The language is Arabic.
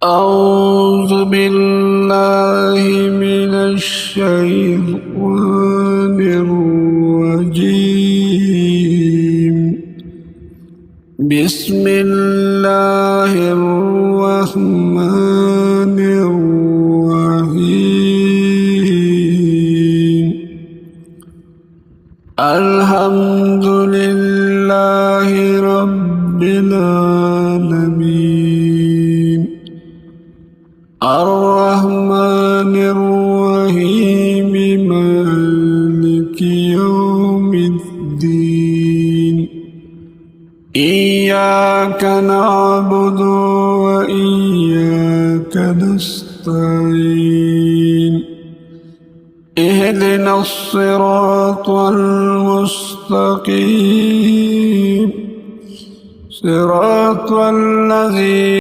أعوذ بالله من الشيطان الرجيم. بسم الله الرحمن الرحيم. الحمد لله رب العالمين. الرحمن الرحيم مالك يوم الدين. إياك نعبد وإياك نستعين. اهدنا الصراط المستقيم، صراط الذين